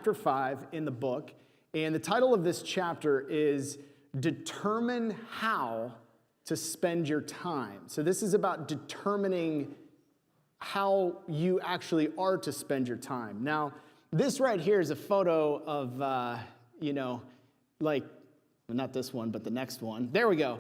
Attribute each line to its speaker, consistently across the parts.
Speaker 1: chapter 5 in the book, and the title of this chapter is Determine How to Spend Your Time. So this is about determining how you actually are to spend your time. Now, this right here is a photo of, not this one, but the next one. There we go.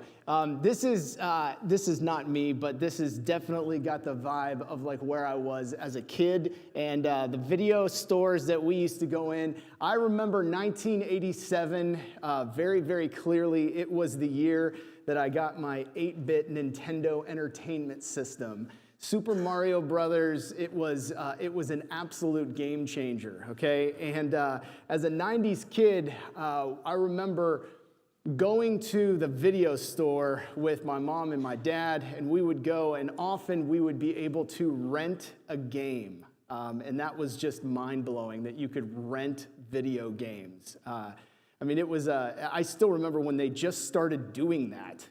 Speaker 1: This is not me, but this has definitely got the vibe of like where I was as a kid and the video stores that we used to go in. I remember 1987 very, very clearly. It was the year that I got my 8-bit Nintendo Entertainment System. Super Mario Brothers, it was an absolute game changer, okay? And as a 90s kid, I remember going to the video store with my mom and my dad, and we would go, and often we would be able to rent a game. And that was just mind-blowing that you could rent video games. It was, I still remember when they just started doing that,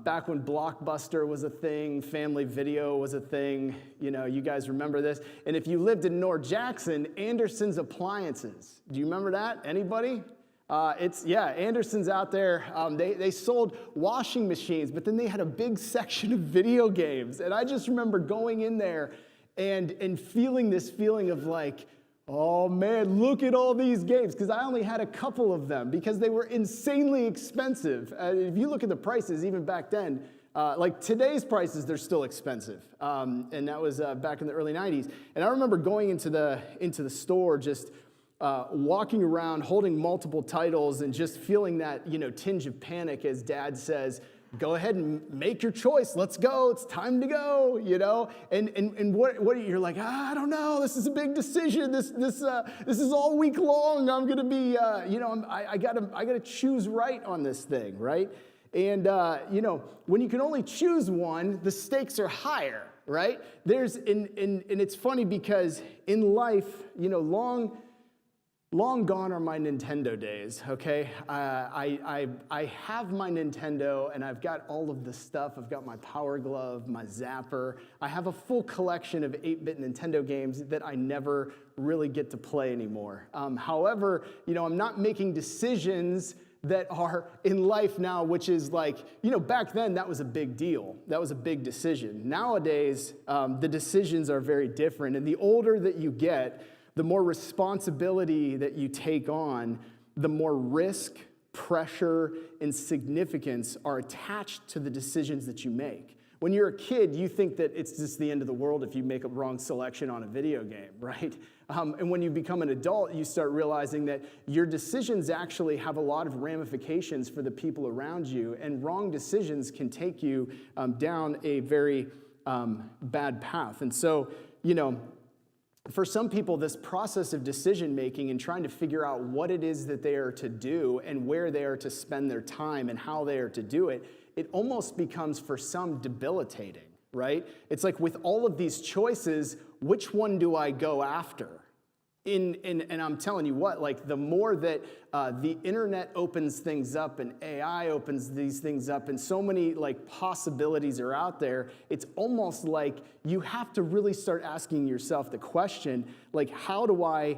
Speaker 1: back when Blockbuster was a thing, Family Video was a thing, you guys remember this. And if you lived in North Jackson, Anderson's Appliances. Do you remember that? Anybody? Anderson's out there. They sold washing machines, but then they had a big section of video games. And I just remember going in there and feeling this feeling of like, oh man, look at all these games, because I only had a couple of them because they were insanely expensive. If you look at the prices, even back then, like today's prices, they're still expensive. And that was back in the early 90s. And I remember going into the store, just walking around, holding multiple titles, and just feeling that, tinge of panic as Dad says, go ahead and make your choice. Let's go. It's time to go, And what you're like, I don't know. This is a big decision. This is all week long. I'm going to be, I gotta choose right on this thing, right? And, when you can only choose one, the stakes are higher, right? And it's funny because in life, long gone are my Nintendo days, okay? I have my Nintendo, and I've got all of the stuff. I've got my Power Glove, my Zapper. I have a full collection of 8-bit Nintendo games that I never really get to play anymore. However, I'm not making decisions that are in life now, which is like, back then that was a big deal. That was a big decision. Nowadays, the decisions are very different, and the older that you get, the more responsibility that you take on, the more risk, pressure, and significance are attached to the decisions that you make. When you're a kid, you think that it's just the end of the world if you make a wrong selection on a video game, right? And when you become an adult, you start realizing that your decisions actually have a lot of ramifications for the people around you, and wrong decisions can take you down a very bad path. And so, for some people, this process of decision-making and trying to figure out what it is that they are to do and where they are to spend their time and how they are to do it, it almost becomes, for some, debilitating, right? It's like with all of these choices, which one do I go after? And I'm telling you what, like the more that the internet opens things up and AI opens these things up and so many like possibilities are out there, it's almost like you have to really start asking yourself the question, like how do I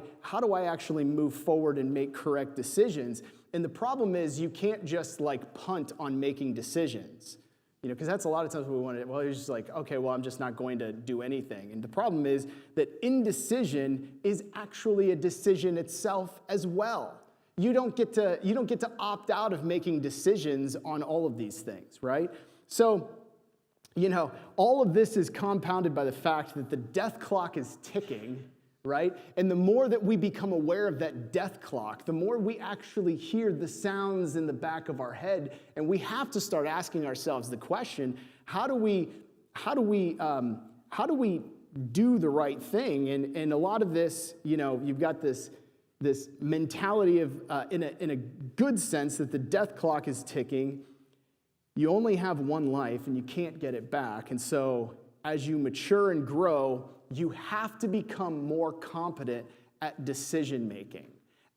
Speaker 1: actually move forward and make correct decisions? And the problem is you can't just like punt on making decisions. Because that's a lot of times we want to, well, you're just like, okay, well, I'm just not going to do anything. And the problem is that indecision is actually a decision itself as well. You don't get to opt out of making decisions on all of these things, right? So, all of this is compounded by the fact that the death clock is ticking, right? And the more that we become aware of that death clock, the more we actually hear the sounds in the back of our head, and we have to start asking ourselves the question: how do we do the right thing? And a lot of this, you've got this mentality of, in a good sense, that the death clock is ticking. You only have one life, and you can't get it back. And so, as you mature and grow, you have to become more competent at decision making,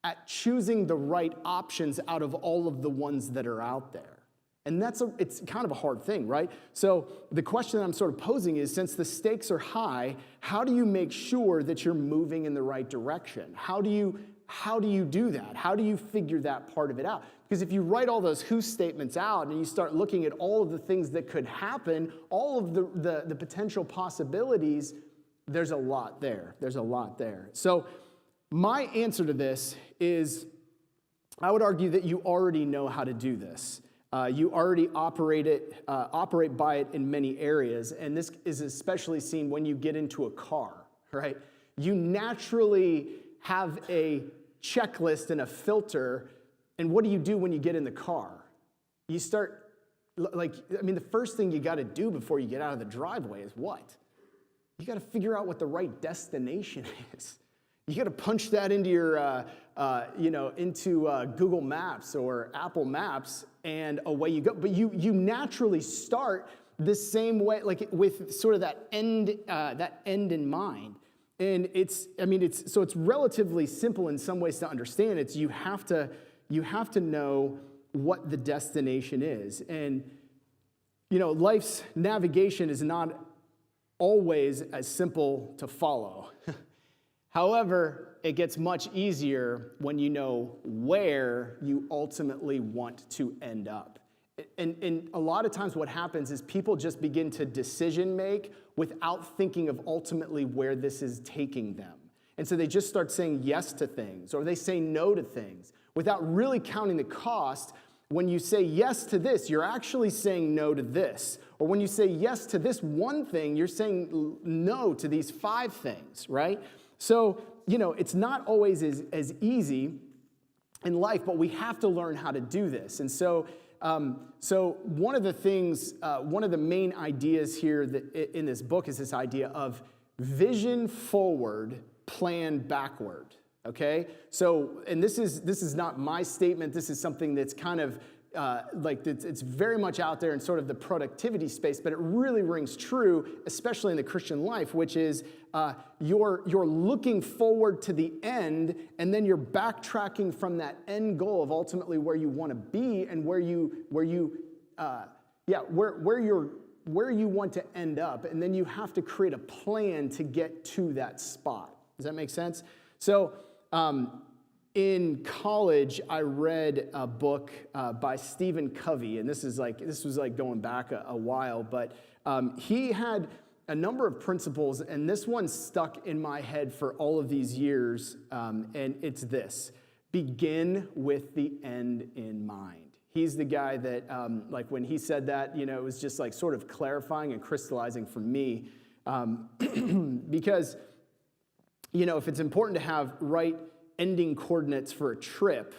Speaker 1: at choosing the right options out of all of the ones that are out there. And it's kind of a hard thing, right? So the question that I'm sort of posing is, since the stakes are high, how do you make sure that you're moving in the right direction? How do you do that? How do you figure that part of it out? Because if you write all those who statements out and you start looking at all of the things that could happen, all of the potential possibilities, there's a lot there. There's a lot there. So my answer to this is, I would argue that you already know how to do this. You already operate by it in many areas, and this is especially seen when you get into a car, right? You naturally have a checklist and a filter, and what do you do when you get in the car? You start, the first thing you got to do before you get out of the driveway is what? You got to figure out what the right destination is. You got to punch that into your, into Google Maps or Apple Maps, and away you go. But you naturally start the same way, like with sort of that end in mind. And it's relatively simple in some ways to understand. It's you have to know what the destination is, and life's navigation is not always as simple to follow. However, it gets much easier when you know where you ultimately want to end up. And a lot of times what happens is people just begin to decision make without thinking of ultimately where this is taking them. And so they just start saying yes to things, or they say no to things without really counting the cost. When you say yes to this, you're actually saying no to this. Or when you say yes to this one thing, you're saying no to these 5 things, right? So, it's not always as easy in life, but we have to learn how to do this. And so one of the main ideas here in this book is this idea of vision forward, plan backward. Okay? So, and this is not my statement. This is something that's kind of it's very much out there in sort of the productivity space, but it really rings true, especially in the Christian life, which is you're looking forward to the end, and then you're backtracking from that end goal of ultimately where you want to be and where you want to end up, and then you have to create a plan to get to that spot. Does that make sense? So, in college, I read a book by Stephen Covey, and this was going back a while, but he had a number of principles, and this one stuck in my head for all of these years, and it's this: begin with the end in mind. He's the guy that, when he said that, it was just sort of clarifying and crystallizing for me, because, if it's important to have right ending coordinates for a trip,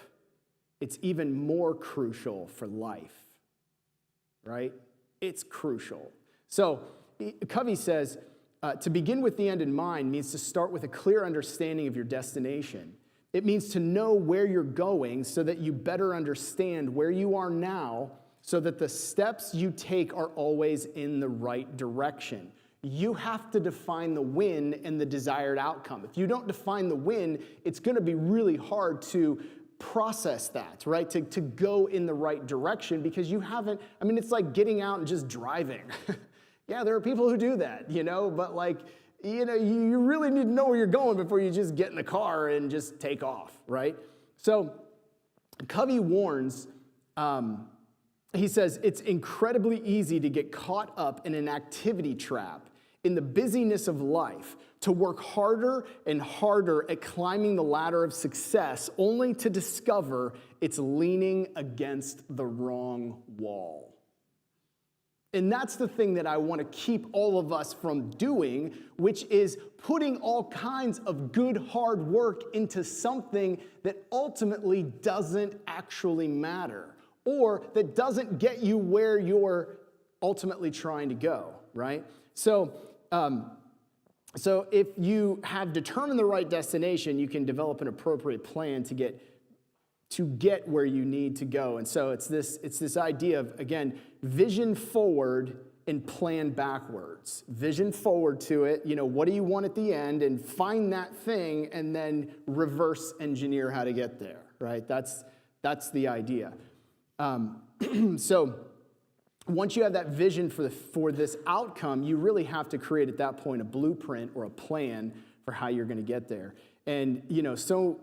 Speaker 1: it's even more crucial for life, right? It's crucial. So Covey says, to begin with the end in mind means to start with a clear understanding of your destination. It means to know where you're going so that you better understand where you are now, so that the steps you take are always in the right direction. You have to define the win and the desired outcome. If you don't define the win, it's going to be really hard to process that, right? To go in the right direction, because you haven't, it's like getting out and just driving. Yeah, there are people who do that, but you really need to know where you're going before you just get in the car and just take off, right? So Covey warns, he says, it's incredibly easy to get caught up in an activity trap in the busyness of life, to work harder and harder at climbing the ladder of success, only to discover it's leaning against the wrong wall. And that's the thing that I want to keep all of us from doing, which is putting all kinds of good hard work into something that ultimately doesn't actually matter, or that doesn't get you where you're ultimately trying to go, right? So if you have determined the right destination, you can develop an appropriate plan to get where you need to go. And so it's this idea of, again, vision forward and plan backwards. Vision forward to it, what do you want at the end, and find that thing, and then reverse engineer how to get there, right? That's the idea. So once you have that vision for this outcome, you really have to create at that point a blueprint or a plan for how you're going to get there. And, so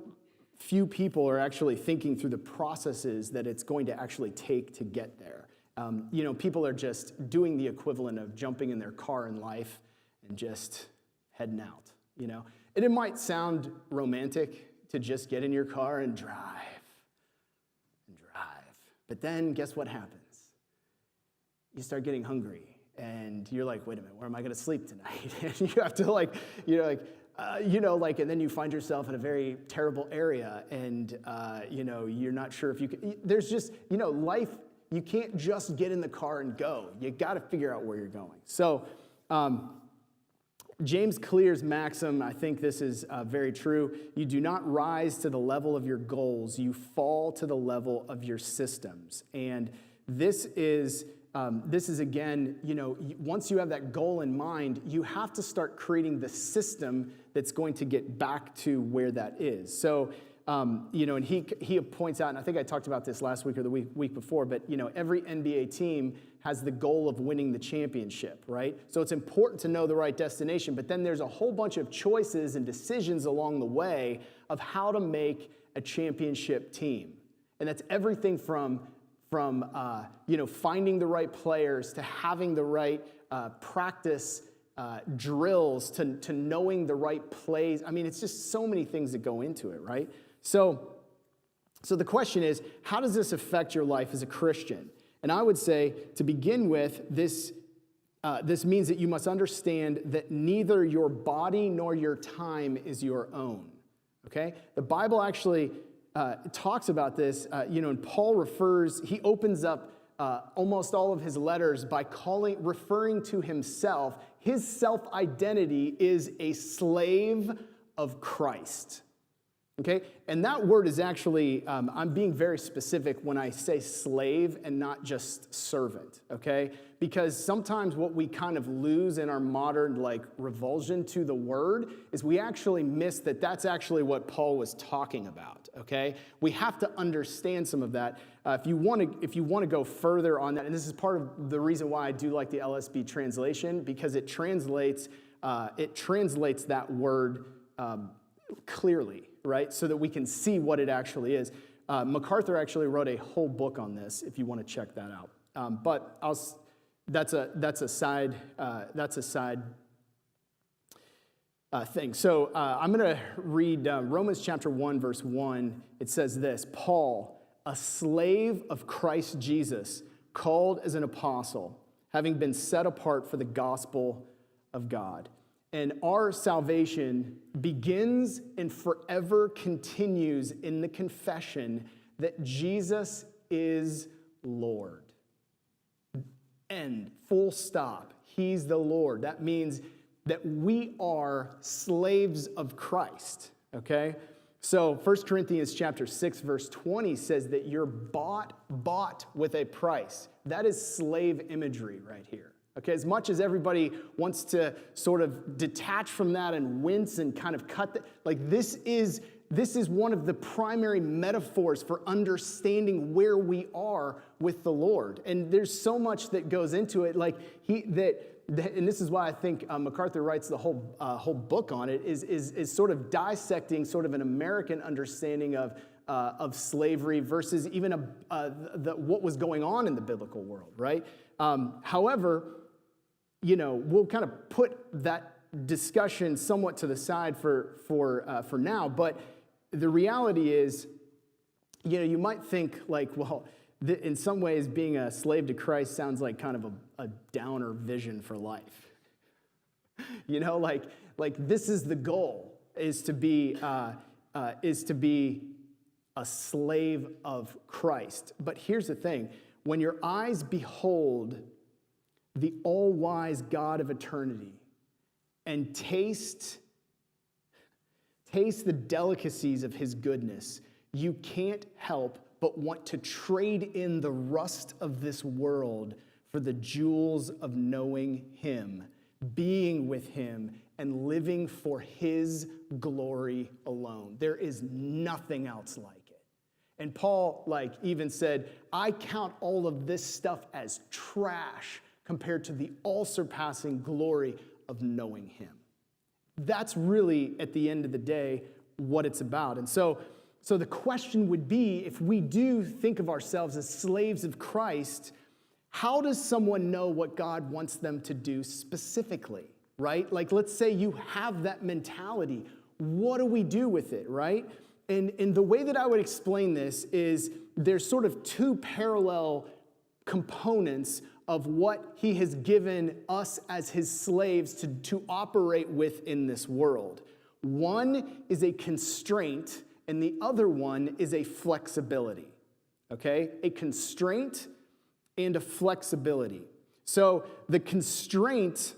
Speaker 1: few people are actually thinking through the processes that it's going to actually take to get there. People are just doing the equivalent of jumping in their car in life and just heading out, And it might sound romantic to just get in your car and drive. But then guess what happens? You start getting hungry, and you're like, wait a minute, where am I going to sleep tonight? And you have to and then you find yourself in a very terrible area, and you're not sure if you can. There's just, life. You can't just get in the car and go. You got to figure out where you're going. So, James Clear's maxim, I think this is very true. You do not rise to the level of your goals. You fall to the level of your systems. And this is again, once you have that goal in mind, you have to start creating the system that's going to get back to where that is. So, and he points out, and I think I talked about this last week or the week before, but, every NBA team has the goal of winning the championship, right? So it's important to know the right destination, but then there's a whole bunch of choices and decisions along the way of how to make a championship team. And that's everything from finding the right players to having the right practice drills to knowing the right plays. I mean, it's just so many things that go into it, right? So the question is, how does this affect your life as a Christian? And I would say, to begin with, this means that you must understand that neither your body nor your time is your own, okay? The Bible actually talks about this, and Paul he opens up almost all of his letters by referring to himself. His self-identity is a slave of Christ. Okay, and that word is actually, I'm being very specific when I say slave and not just servant, okay? Because sometimes what we kind of lose in our modern revulsion to the word is we actually miss that that's actually what Paul was talking about, okay? We have to understand some of that. If you want to go further on that, and this is part of the reason why I do like the LSB translation, because it translates that word clearly, right? So that we can see what it actually is. MacArthur actually wrote a whole book on this, if you want to check that out. But that's a side thing. So I'm going to read Romans chapter 1, verse 1. It says this: Paul, a slave of Christ Jesus, called as an apostle, having been set apart for the gospel of God. And our salvation begins and forever continues in the confession that Jesus is Lord. End. Full stop. He's the Lord. That means that we are slaves of Christ, okay? So 1 Corinthians chapter 6, verse 20 says that you're bought with a price. That is slave imagery right here. Okay, as much as everybody wants to sort of detach from that and wince and kind of cut that, this is one of the primary metaphors for understanding where we are with the Lord. And there's so much that goes into it, and this is why I think MacArthur writes the whole book on it, is sort of dissecting sort of an American understanding of slavery versus even what was going on in the biblical world, right? However, we'll kind of put that discussion somewhat to the side for now. But the reality is, you might think in some ways, being a slave to Christ sounds like kind of a downer vision for life. This is the goal, is to be a slave of Christ. But here's the thing: when your eyes behold the all-wise God of eternity and taste the delicacies of his goodness, you can't help but want to trade in the rust of this world for the jewels of knowing him, being with him, and living for his glory alone. There is nothing else like it. And Paul even said, I count all of this stuff as trash compared to the all-surpassing glory of knowing him. That's really, at the end of the day, what it's about. And so the question would be, if we do think of ourselves as slaves of Christ, how does someone know what God wants them to do specifically, right? Let's say you have that mentality. What do we do with it, right? And the way that I would explain this is there's sort of two parallel components of what he has given us as his slaves to operate with in this world. One is a constraint, and the other one is a flexibility, okay? A constraint and a flexibility. So the constraint,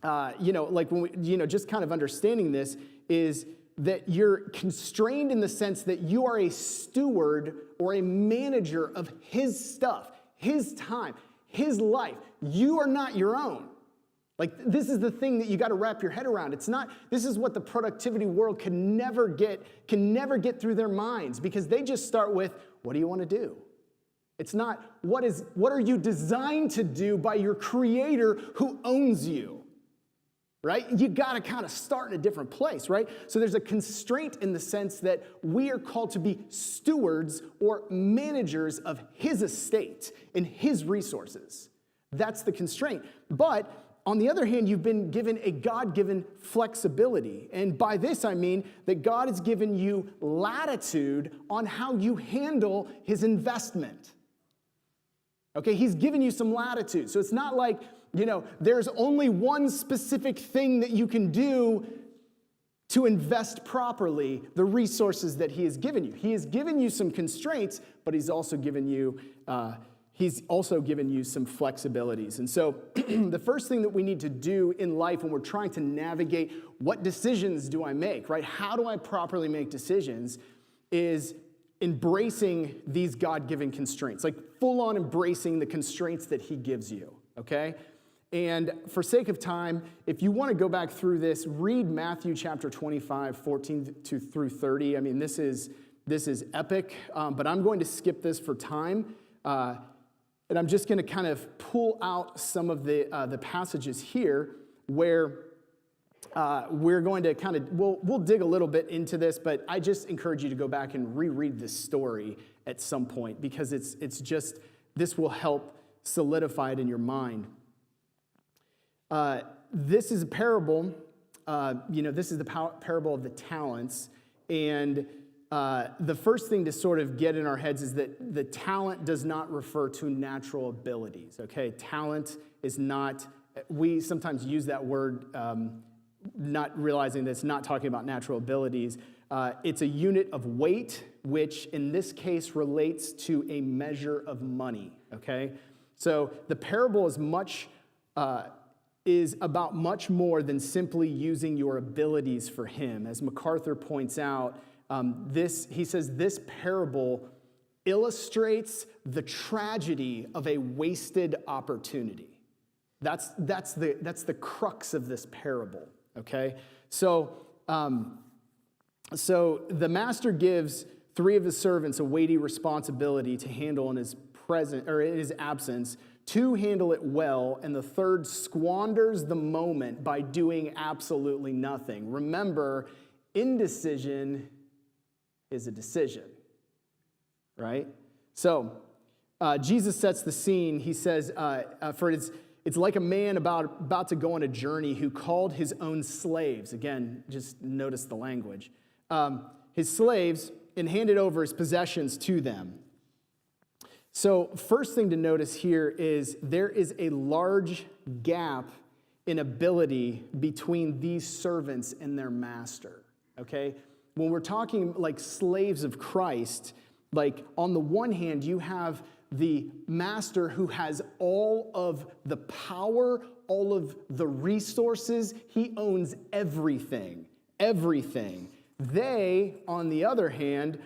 Speaker 1: when we, just kind of understanding this is that you're constrained in the sense that you are a steward or a manager of his stuff, his time, his life. You are not your own. This is the thing that you got to wrap your head around. This is what the productivity world can never get through their minds, because they just start with, what do you want to do? It's not, what are you designed to do by your creator who owns you? Right? You got to kind of start in a different place, right? So there's a constraint in the sense that we are called to be stewards or managers of his estate and his resources. That's the constraint. But on the other hand, you've been given a God-given flexibility. And by this, I mean that God has given you latitude on how you handle his investment. Okay, he's given you some latitude. So it's not like, there's only one specific thing that you can do to invest properly the resources that he has given you. He has given you some constraints, but he's also given you some flexibilities. And so the first thing that we need to do in life when we're trying to navigate what decisions do I make, right? How do I properly make decisions is embracing these God-given constraints, full on embracing the constraints that he gives you, okay? And for sake of time, if you want to go back through this, read Matthew chapter 25, 14 through 30. I mean, this is epic, but I'm going to skip this for time. And I'm just going to kind of pull out some of the passages here where we're going to kind of, we'll dig a little bit into this, but I just encourage you to go back and reread this story at some point, because it's just, this will help solidify it in your mind. This is a parable, this is the parable of the talents, and the first thing to sort of get in our heads is that the talent does not refer to natural abilities, okay? Talent is not, we sometimes use that word not realizing that it's not talking about natural abilities. It's a unit of weight, which in this case relates to a measure of money, okay? So the parable is about much more than simply using your abilities for him. As MacArthur points out, he says this parable illustrates the tragedy of a wasted opportunity. That's the crux of this parable, okay? So the master gives 3 of his servants a weighty responsibility to handle in his absence. 2 handle it well, and the 3rd squanders the moment by doing absolutely nothing. Remember, indecision is a decision, right? So Jesus sets the scene. He says, it's like a man about to go on a journey who called his own slaves. Again, just notice the language. His slaves, and handed over his possessions to them. So first thing to notice here is there is a large gap in ability between these servants and their master, okay? When we're talking like slaves of Christ, on the one hand, you have the master who has all of the power, all of the resources. He owns everything. They, on the other hand,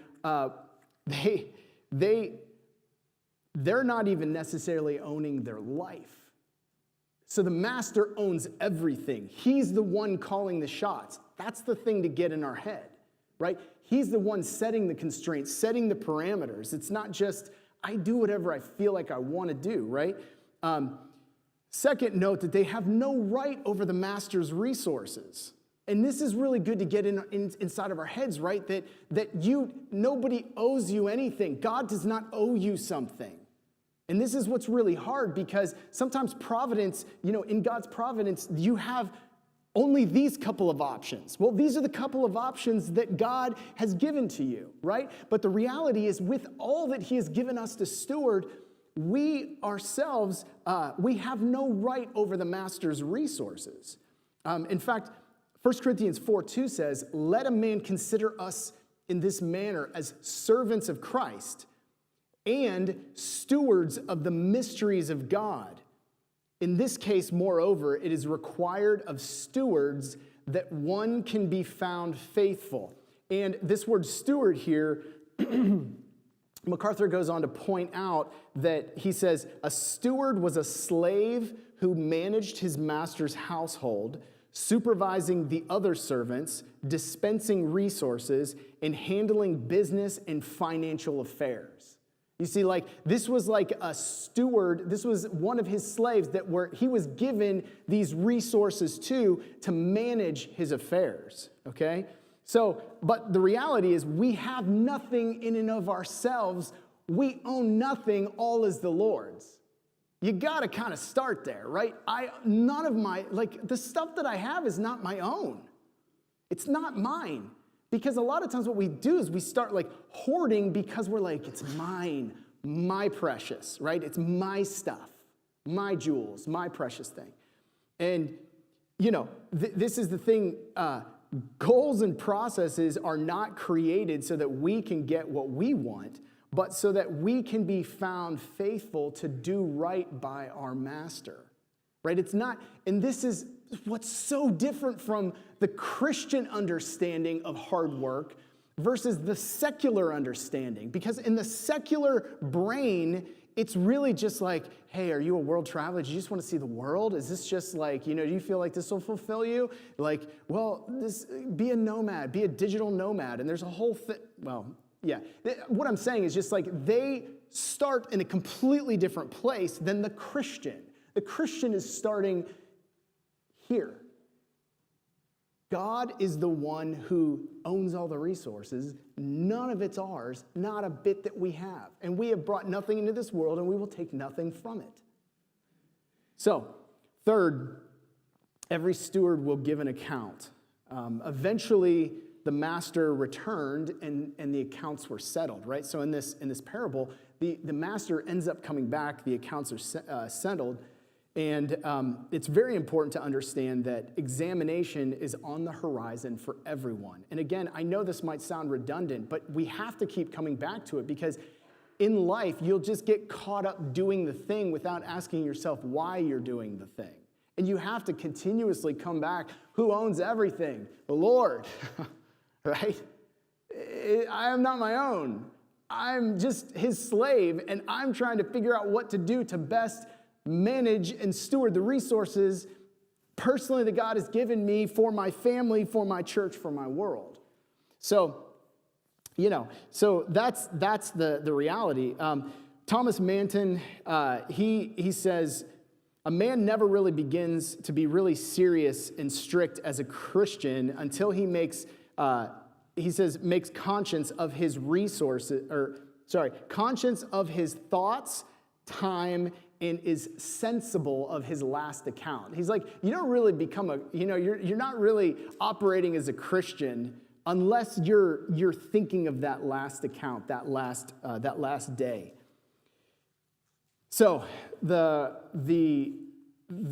Speaker 1: they're not even necessarily owning their life. So the master owns everything. He's the one calling the shots. That's the thing to get in our head, right? He's the one setting the constraints, setting the parameters. It's not just, I do whatever I feel like I want to do, right? Second, note that they have no right over the master's resources. And this is really good to get inside of our heads, right? That nobody owes you anything. God does not owe you something. And this is what's really hard, because sometimes providence, in God's providence, you have only these couple of options. Well, these are the couple of options that God has given to you, right? But the reality is, with all that he has given us to steward, we ourselves, we have no right over the master's resources. In fact, 1 Corinthians 4:2 says, "Let a man consider us in this manner as servants of Christ and stewards of the mysteries of God. In this case, moreover, it is required of stewards that one can be found faithful." And this word steward here, MacArthur goes on to point out that he says, a steward was a slave who managed his master's household, supervising the other servants, dispensing resources, and handling business and financial affairs. You see, this was like a steward. This was one of his slaves he was given these resources to manage his affairs, okay? So, but the reality is, we have nothing in and of ourselves. We own nothing. All is the Lord's. You got to kind of start there, right? None of the stuff that I have is not my own. It's not mine. Because a lot of times what we do is we start hoarding, because we're it's mine, my precious, right? It's my stuff, my jewels, my precious thing. And, this is the thing, goals and processes are not created so that we can get what we want, but so that we can be found faithful to do right by our master, right? It's not, and this is what's so different from the Christian understanding of hard work versus the secular understanding. Because in the secular brain, it's really just hey, are you a world traveler? Do you just want to see the world? Is this just do you feel like this will fulfill you? Be a nomad, be a digital nomad. And there's a whole thing, yeah. What I'm saying is just they start in a completely different place than the Christian. The Christian is starting here. God is the one who owns all the resources. None of it's ours, not a bit that we have. And we have brought nothing into this world, and we will take nothing from it. So, third, every steward will give an account. Eventually, the master returned, and the accounts were settled, right? So in this parable, the master ends up coming back, the accounts are settled, and it's very important to understand that examination is on the horizon for everyone. And again, I know this might sound redundant, but we have to keep coming back to it, because in life, you'll just get caught up doing the thing without asking yourself why you're doing the thing. And you have to continuously come back. Who owns everything? The Lord. Right? I am not my own. I'm just his slave, and I'm trying to figure out what to do to best manage and steward the resources personally that God has given me for my family, for my church, for my world. So, so that's the reality. Thomas Manton, he says, a man never really begins to be really serious and strict as a Christian until he makes conscience of his resources, conscience of his thoughts, time, and is sensible of his last account. He's you don't really become you're not really operating as a Christian unless you're thinking of that last account, that last day. So the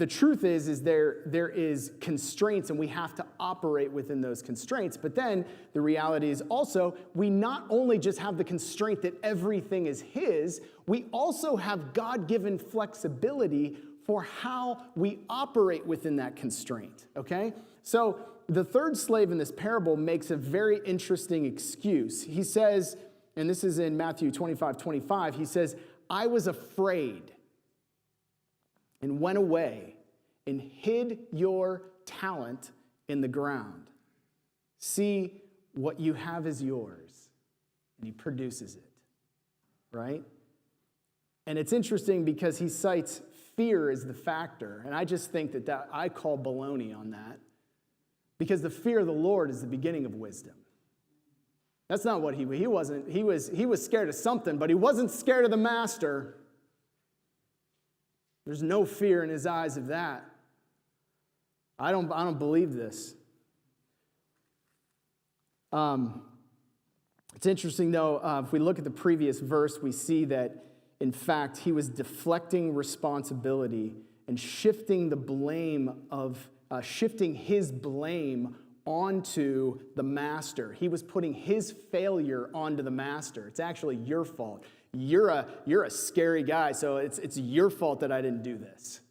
Speaker 1: truth is there is constraints, and we have to operate within those constraints. But then the reality is also, we not only just have the constraint that everything is his, we also have God-given flexibility for how we operate within that constraint, okay? So the third slave in this parable makes a very interesting excuse. He says, and this is in Matthew 25:25, he says, "I was afraid and went away and hid your talent in the ground. See, what you have is yours, and he produces it, right? And it's interesting because he cites fear as the factor, and I just think that I call baloney on that, because the fear of the Lord is the beginning of wisdom. That's not what he wasn't. He was scared of something, but he wasn't scared of the master. There's no fear in his eyes of that. I don't believe this. It's interesting, though, if we look at the previous verse, we see that, in fact, he was deflecting responsibility and shifting his blame onto the master. He was putting his failure onto the master. It's actually your fault. You're a scary guy, so it's your fault that I didn't do this.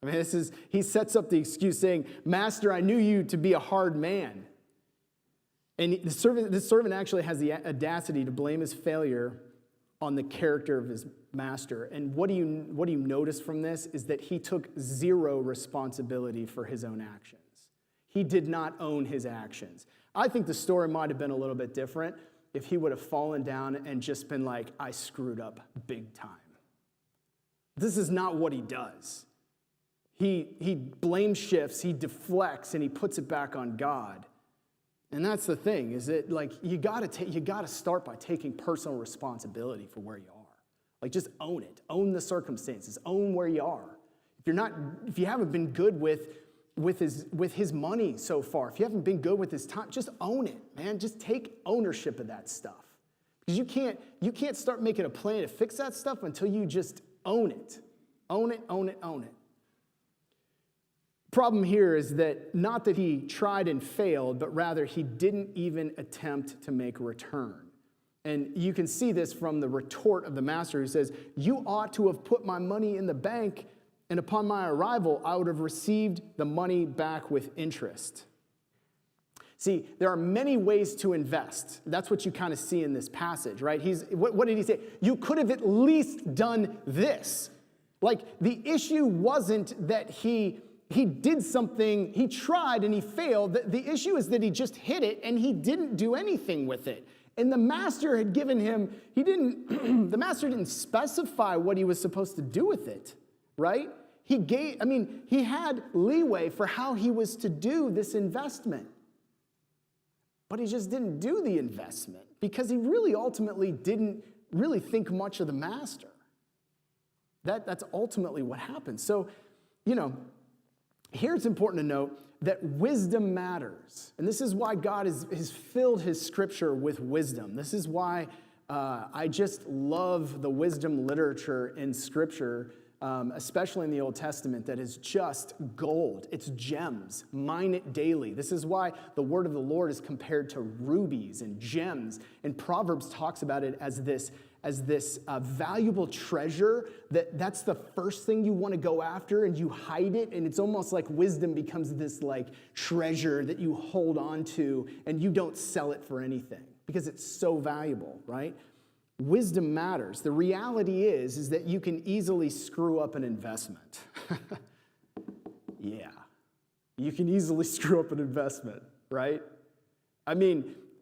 Speaker 1: I mean, he sets up the excuse saying, "Master, I knew you to be a hard man." And this servant actually has the audacity to blame his failure on the character of his master. And what do you notice from this is that he took zero responsibility for his own actions. He did not own his actions. I think the story might have been a little bit different if he would have fallen down and just been like, "I screwed up big time." This is not what he does. He blame shifts, he deflects, and he puts it back on God. And that's the thing, is that like you gotta start by taking personal responsibility for where you are. Like just own it. Own the circumstances. Own where you are. If you haven't been good with his money so far, if you haven't been good with his time, just own it, man. Just take ownership of that stuff. Because you can't start making a plan to fix that stuff until you just own it. Own it, own it, own it. Problem here is that not that he tried and failed, but rather he didn't even attempt to make a return. And you can see this from the retort of the master, who says, "You ought to have put my money in the bank, and upon my arrival, I would have received the money back with interest." See, there are many ways to invest. That's what you kind of see in this passage, right? What did he say? You could have at least done this. Like, the issue wasn't that he did something, he tried and he failed. The issue is that he just hit it and he didn't do anything with it. And the master had given him, the master didn't specify what he was supposed to do with it, right? He had leeway for how he was to do this investment. But he just didn't do the investment because he really ultimately didn't really think much of the master. That's ultimately what happened. So, here it's important to note that wisdom matters. And this is why God has filled his scripture with wisdom. This is why I just love the wisdom literature in scripture, especially in the Old Testament, that is just gold. It's gems. Mine it daily. This is why the word of the Lord is compared to rubies and gems. And Proverbs talks about it as this valuable treasure that's the first thing you want to go after, and you hide it, and it's almost like wisdom becomes this like treasure that you hold on to and you don't sell it for anything because it's so valuable, right? Wisdom matters. The reality is that you can easily screw up an investment. Yeah, you can easily screw up an investment, right?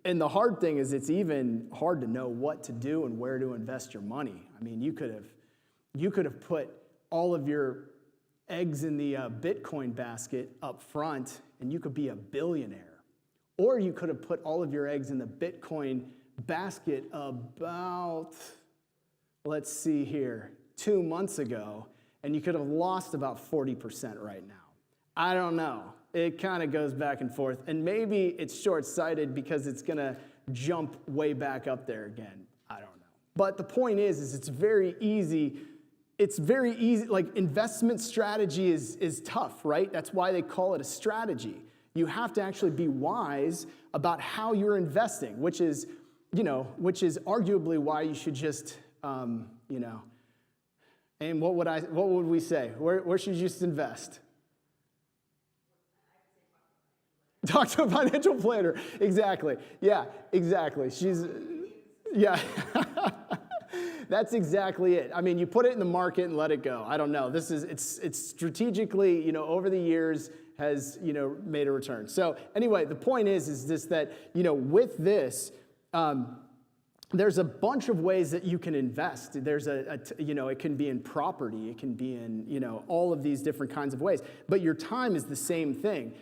Speaker 1: And the hard thing is it's even hard to know what to do and where to invest your money. You could have put all of your eggs in the Bitcoin basket up front and you could be a billionaire. Or you could have put all of your eggs in the Bitcoin basket about, 2 months ago, and you could have lost about 40% right now. I don't know. It kind of goes back and forth. And maybe it's short-sighted because it's going to jump way back up there again. I don't know. But the point is it's very easy. It's very easy. Like, investment strategy is tough, right? That's why they call it a strategy. You have to actually be wise about how you're investing, which is arguably why you should just, and what would we say? Where should you just invest? Talk to a financial planner. Exactly. Yeah, exactly. That's exactly it. You put it in the market and let it go. I don't know. It's strategically, over the years, has, made a return. So anyway, the point is this, that, with this, there's a bunch of ways that you can invest. There's it can be in property, it can be in, all of these different kinds of ways. But your time is the same thing.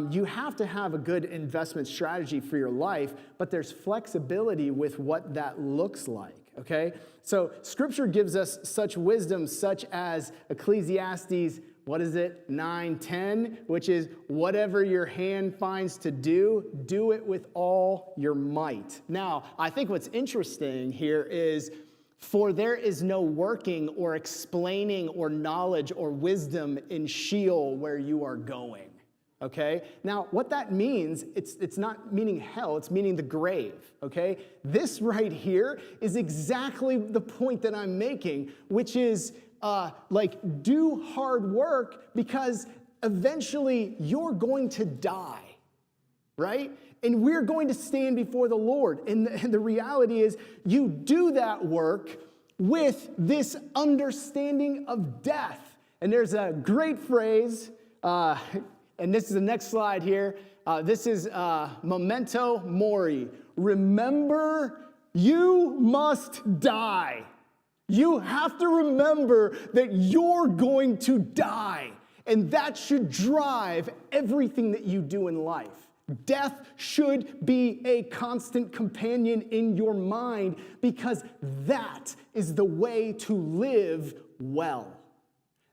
Speaker 1: You have to have a good investment strategy for your life, but there's flexibility with what that looks like, okay? So Scripture gives us such wisdom, such as Ecclesiastes, 9:10, which is whatever your hand finds to do, do it with all your might. Now, I think what's interesting here is, for there is no working or explaining or knowledge or wisdom in Sheol where you are going. Okay? Now, what that means, it's not meaning hell, it's meaning the grave, okay? This right here is exactly the point that I'm making, which is, do hard work, because eventually you're going to die, right? And we're going to stand before the Lord. And the reality is, you do that work with this understanding of death. And there's a great phrase, and this is the next slide here. This is memento mori. Remember, you must die. You have to remember that you're going to die. And that should drive everything that you do in life. Death should be a constant companion in your mind, because that is the way to live well.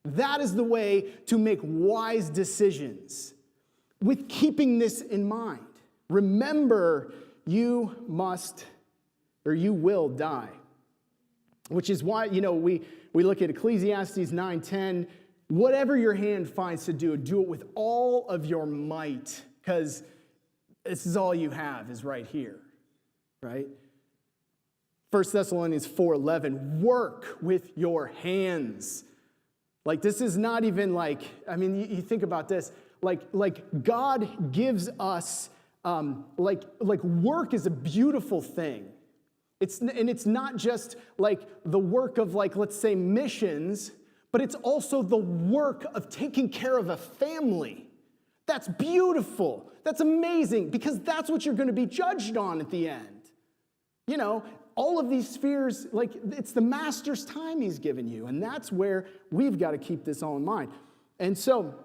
Speaker 1: That is the way to make wise decisions, with keeping this in mind. Remember, you will die. Which is why, we look at Ecclesiastes 9:10, whatever your hand finds to do it with all of your might, because this is all you have is right here, right? 1 Thessalonians 4:11, work with your hands. Like, this is not even you think about this, like God gives us, work is a beautiful thing. It's not just like the work of, let's say, missions, but it's also the work of taking care of a family. That's beautiful. That's amazing, because that's what you're going to be judged on at the end. All of these spheres, it's the master's time he's given you, and that's where we've got to keep this all in mind. And so,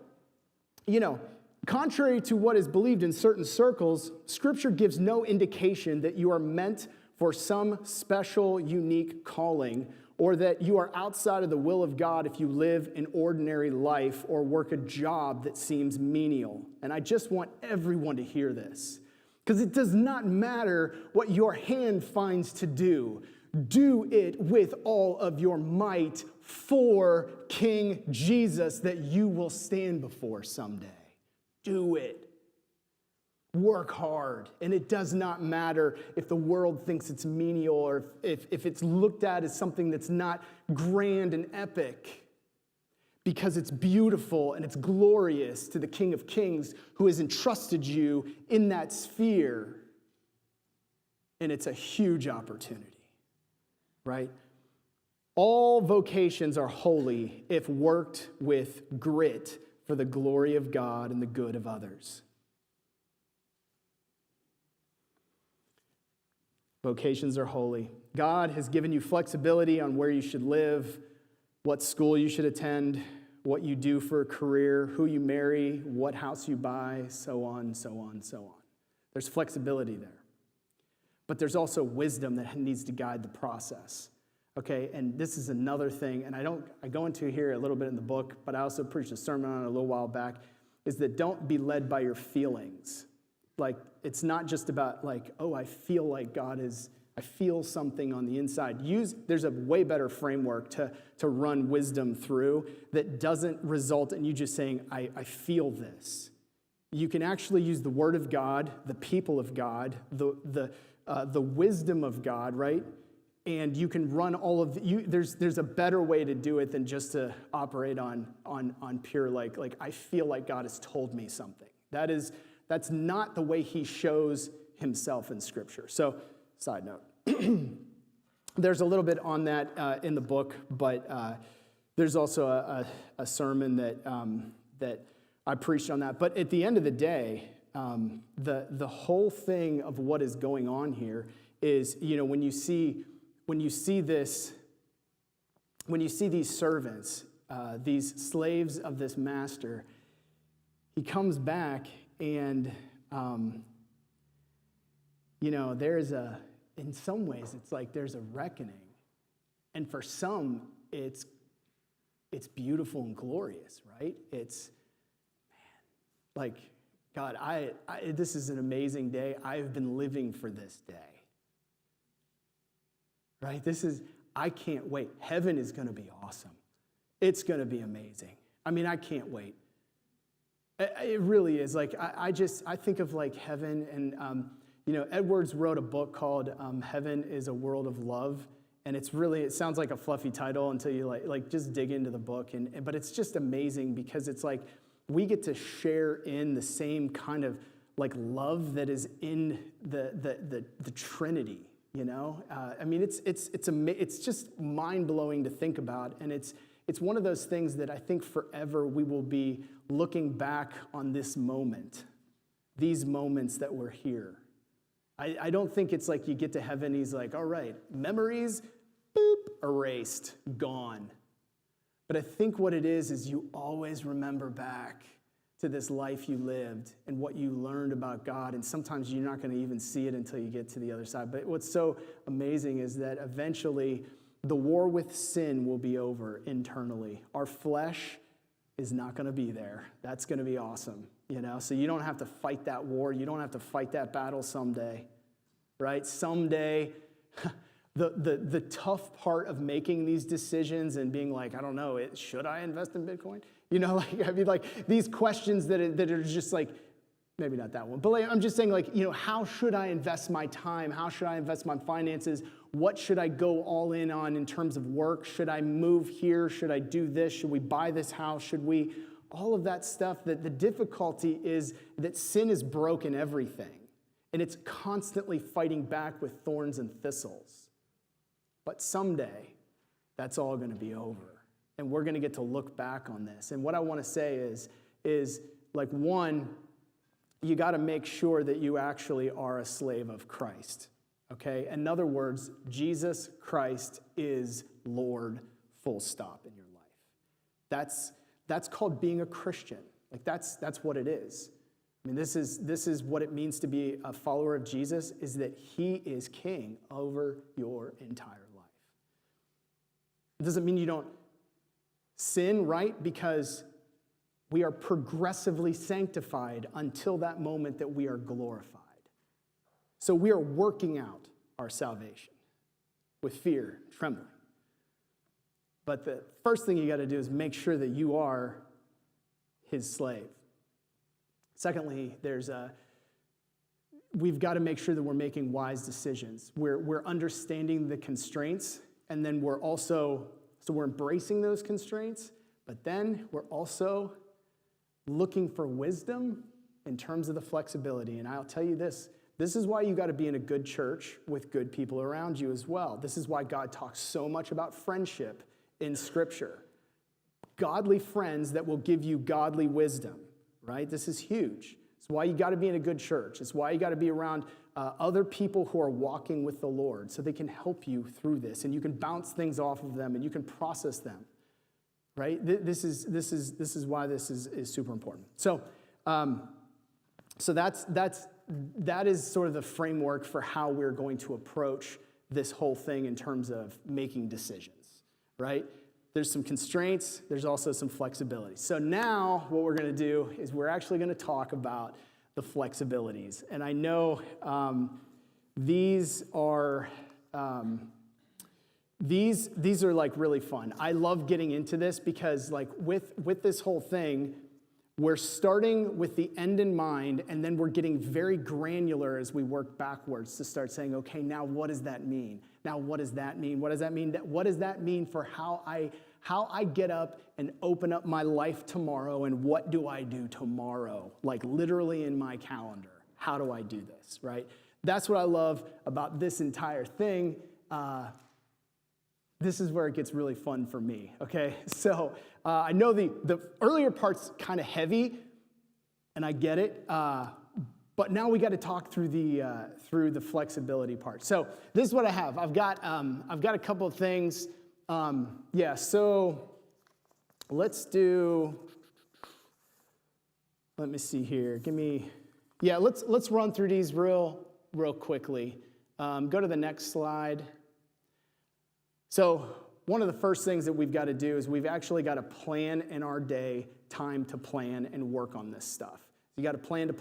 Speaker 1: contrary to what is believed in certain circles, Scripture gives no indication that you are meant for some special, unique calling, or that you are outside of the will of God if you live an ordinary life or work a job that seems menial. And I just want everyone to hear this, because it does not matter what your hand finds to do. Do it with all of your might for King Jesus that you will stand before someday. Do it. Work hard, and it does not matter if the world thinks it's menial, or if it's looked at as something that's not grand and epic, because it's beautiful and it's glorious to the King of Kings who has entrusted you in that sphere, and it's a huge opportunity, right? All vocations are holy if worked with grit for the glory of God and the good of others. Vocations are holy. God has given you flexibility on where you should live, what school you should attend, what you do for a career, who you marry, what house you buy, so on, so on, so on. There's flexibility there. But there's also wisdom that needs to guide the process. Okay, and this is another thing, and I go into here a little bit in the book, but I also preached a sermon on it a little while back, is that don't be led by your feelings. It's not just about I feel like God is, I feel something on the inside. There's a way better framework to run wisdom through that doesn't result in you just saying, I feel this. You can actually use the Word of God, the people of God, the wisdom of God, right? And you can run all of there's a better way to do it than just to operate on pure I feel like God has told me something. That's not the way he shows himself in Scripture. So, side note. There's a little bit on that in the book, but there's also a sermon that I preached on that. But at the end of the day, the whole thing of what is going on here is, when you see this, when you see these servants, these slaves of this master, he comes back and, in some ways, it's like there's a reckoning. And for some, it's beautiful and glorious, right? It's, man, like, God, this is an amazing day. I've been living for this day. Right? I can't wait. Heaven is going to be awesome. It's going to be amazing. I mean, I can't wait. It really is. Like, I think of like heaven, and, Edwards wrote a book called Heaven is a World of Love. And it sounds like a fluffy title until you like just dig into the book. But it's just amazing because it's like we get to share in the same kind of like love that is in the Trinity. I mean, it's just mind-blowing to think about, and it's one of those things that I think forever we will be looking back on this moment, these moments that we're here. I don't think it's like you get to heaven, he's like, all right, memories, boop, erased, gone. But I think what it is you always remember back to this life you lived and what you learned about God, and sometimes you're not going to even see it until you get to the other side. But what's so amazing is that eventually the war with sin will be over internally. Our flesh is not going to be there. That's going to be awesome, So you don't have to fight that war. You don't have to fight that battle someday, right? Someday, the tough part of making these decisions and being like, I don't know, should I invest in Bitcoin? These questions that are just like, maybe not that one, but I'm just saying how should I invest my time? How should I invest my finances? What should I go all in on in terms of work? Should I move here? Should I do this? Should we buy this house? Should we? All of that stuff, that the difficulty is that sin has broken everything, and it's constantly fighting back with thorns and thistles. But someday, that's all going to be over. And we're going to get to look back on this. And what I want to say is like, one, you got to make sure that you actually are a slave of Christ, okay? In other words, Jesus Christ is Lord, full stop, in your life. That's called being a Christian. Like, that's what it is. I mean, this is what it means to be a follower of Jesus, is that he is king over your entire life. It doesn't mean you don't sin, right? Because we are progressively sanctified until that moment that we are glorified. So we are working out our salvation with fear, trembling. But the first thing you got to do is make sure that you are his slave. Secondly, we've got to make sure that we're making wise decisions. We're understanding the constraints, and then we're embracing those constraints, but then we're also looking for wisdom in terms of the flexibility. And I'll tell you this is why you got to be in a good church with good people around you as well. This is why God talks so much about friendship in Scripture. Godly friends that will give you godly wisdom, right? This is huge. It's why you got to be in a good church. It's why you got to be around other people who are walking with the Lord so they can help you through this, and you can bounce things off of them and you can process them, right? This is why this is super important. So that is sort of the framework for how we're going to approach this whole thing in terms of making decisions, right? There's some constraints. There's also some flexibility. So now what we're going to do is we're actually going to talk about the flexibilities. And I know these are like really fun. I love getting into this because like with this whole thing, we're starting with the end in mind, and then we're getting very granular as we work backwards to start saying, okay, now what does that mean? Now what does that mean? What does that mean? What does that mean for how I get up and open up my life tomorrow, and what do I do tomorrow? Like literally in my calendar. How do I do this, right? That's what I love about this entire thing. This is where it gets really fun for me, okay? So I know the earlier part's kind of heavy, and I get it. But now we got to talk through the flexibility part. So this is what I have. I've got a couple of things. So let's do. Let me see here. Let's run through these real quickly. Go to the next slide. So one of the first things that we've got to do is we've actually got to plan in our day time to plan and work on this stuff. You got to plan,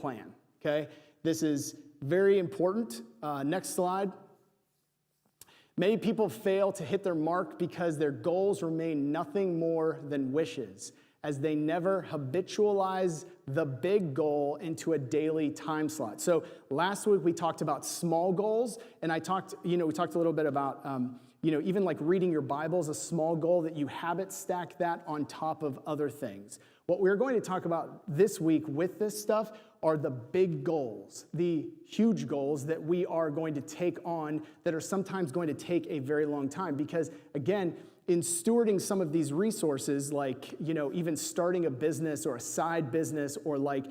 Speaker 1: okay? This is very important. Next slide. Many people fail to hit their mark because their goals remain nothing more than wishes, as they never habitualize the big goal into a daily time slot. So last week we talked about small goals, and we talked a little bit about, even like reading your Bible is a small goal, that you habit stack that on top of other things. What we're going to talk about this week with this stuff are the big goals, the huge goals that we are going to take on that are sometimes going to take a very long time. Because again, in stewarding some of these resources, like, even starting a business or a side business, or like,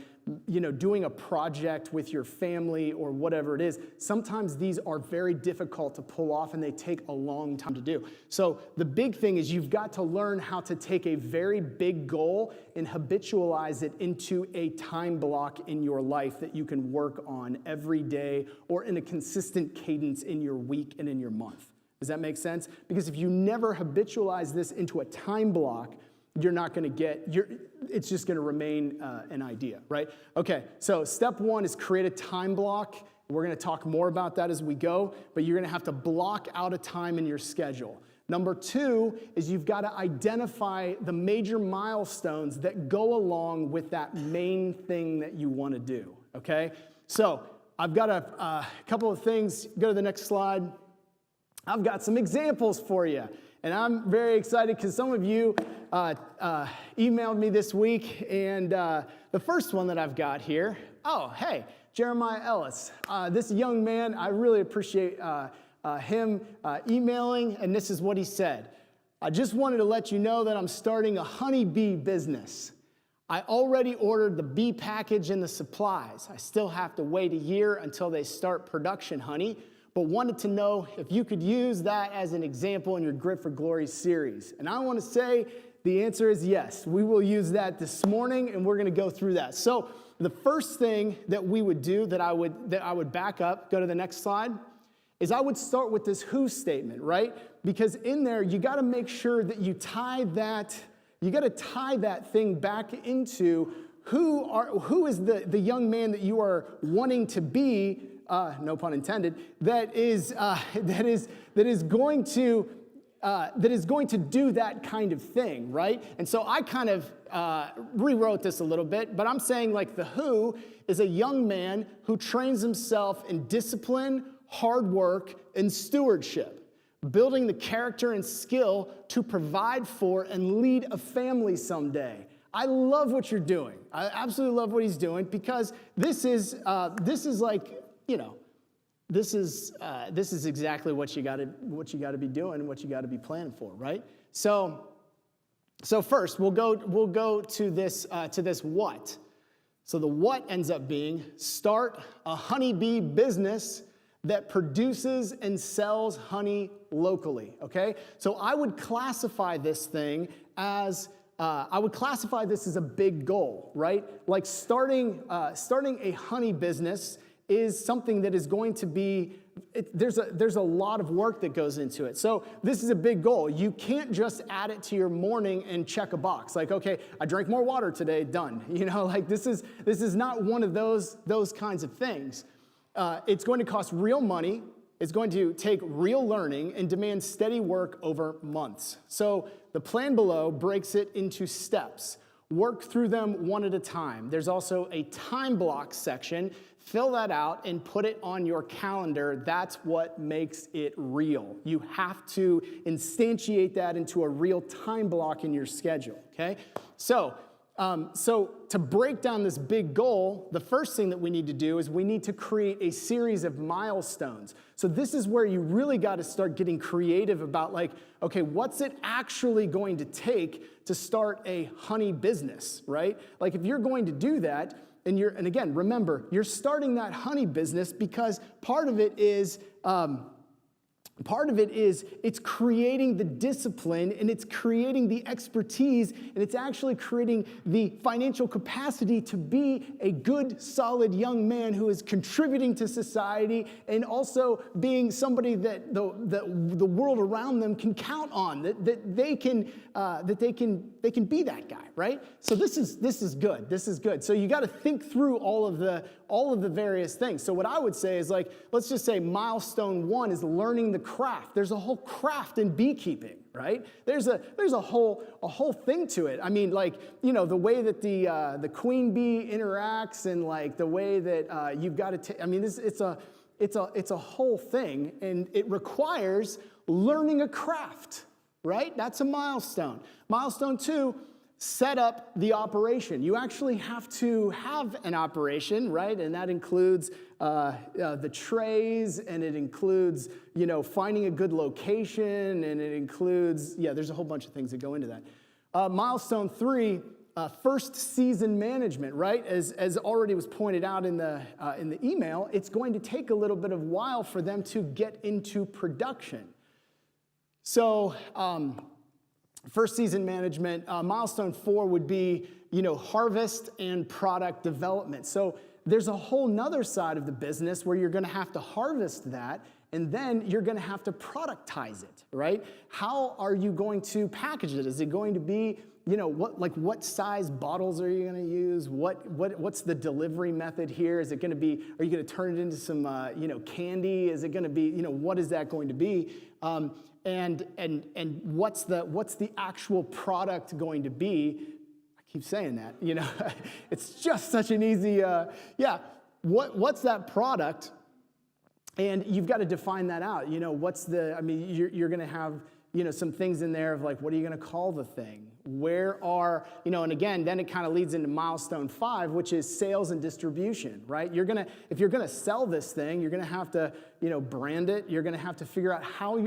Speaker 1: doing a project with your family or whatever it is, sometimes these are very difficult to pull off and they take a long time to do. So the big thing is you've got to learn how to take a very big goal and habitualize it into a time block in your life that you can work on every day or in a consistent cadence in your week and in your month. Does that make sense? Because if you never habitualize this into a time block, you're not going to it's just going to remain an idea, right? Okay, so step one is create a time block. We're going to talk more about that as we go, but you're going to have to block out a time in your schedule. Number two is you've got to identify the major milestones that go along with that main thing that you want to do, okay? So I've got a couple of things. Go to the next slide. I've got some examples for you, and I'm very excited because some of you emailed me this week, and the first one that I've got here, hey, Jeremiah Ellis. This young man, I really appreciate him emailing, and this is what he said. I just wanted to let you know that I'm starting a honeybee business. I already ordered the bee package and the supplies. I still have to wait a year until they start production honey, but wanted to know if you could use that as an example in your Grit for Glory series. And I want to say the answer is yes. We will use that this morning, and we're going to go through that. So the first thing that we would do that I would back up, go to the next slide, is I would start with this who statement, right? Because in there, you got to make sure that you tie that thing back into who is the young man that you are wanting to be, no pun intended, that is going to do that kind of thing, right? And so I kind of rewrote this a little bit, but I'm saying like the who is a young man who trains himself in discipline, hard work, and stewardship, building the character and skill to provide for and lead a family someday. I love what you're doing. I absolutely love what he's doing because this is exactly what you got to be doing, what you got to be planning for, right? So first we'll go to this what. So the what ends up being start a honeybee business that produces and sells honey locally, okay? So I would classify this thing as a big goal, right? Like starting a honey business is something that is going to be, there's a lot of work that goes into it. So this is a big goal. You can't just add it to your morning and check a box. Like, okay, I drank more water today, done. Like this is not one of those kinds of things. It's going to cost real money. It's going to take real learning and demand steady work over months. So the plan below breaks it into steps. Work through them one at a time. There's also a time block section. Fill that out and put it on your calendar. That's what makes it real. You have to instantiate that into a real time block in your schedule, okay? So to break down this big goal, the first thing that we need to do is we need to create a series of milestones. So this is where you really got to start getting creative about like, okay, what's it actually going to take to start a honey business, right? Like if you're going to do that, and again, remember, you're starting that honey business because part of it is it's creating the discipline and it's creating the expertise and it's actually creating the financial capacity to be a good, solid young man who is contributing to society and also being somebody that the world around them can count on, that they can be that guy, right? So this is good. This is good. So you got to think through all of the various things. So what I would say is, like, let's just say milestone 1 is learning the craft. There's a whole craft in beekeeping, right? There's a whole thing to it. I mean, like, you know, the way that the queen bee interacts and like the way that you've got to I mean, it's a whole thing, and it requires learning a craft, right? That's a milestone. Milestone 2, set up the operation. You actually have to have an operation, right? And that includes the trays, and it includes, you know, finding a good location, and it includes, there's a whole bunch of things that go into that. Milestone 3, first season management, right? As already was pointed out in the email, it's going to take a little bit of while for them to get into production. So, first season management. Milestone 4 would be, you know, harvest and product development. So there's a whole nother side of the business where you're going to have to harvest that, and then you're going to have to productize it, right? How are you going to package it? Is it going to be, you know, what size bottles are you going to use? What's the delivery method here? Is it going to be? Are you going to turn it into some, you know, candy? Is it going to be, you know, what is that going to be? And what's the actual product going to be? I keep saying that, you know, it's just such an easy, what's that product? And you've got to define that out. You know, you're going to have, you know, some things in there of like, what are you going to call the thing? Where are, you know, and again, then it kind of leads into milestone 5, which is sales and distribution, right? If you're gonna sell this thing, you're gonna have to, you know, brand it. You're gonna have to figure out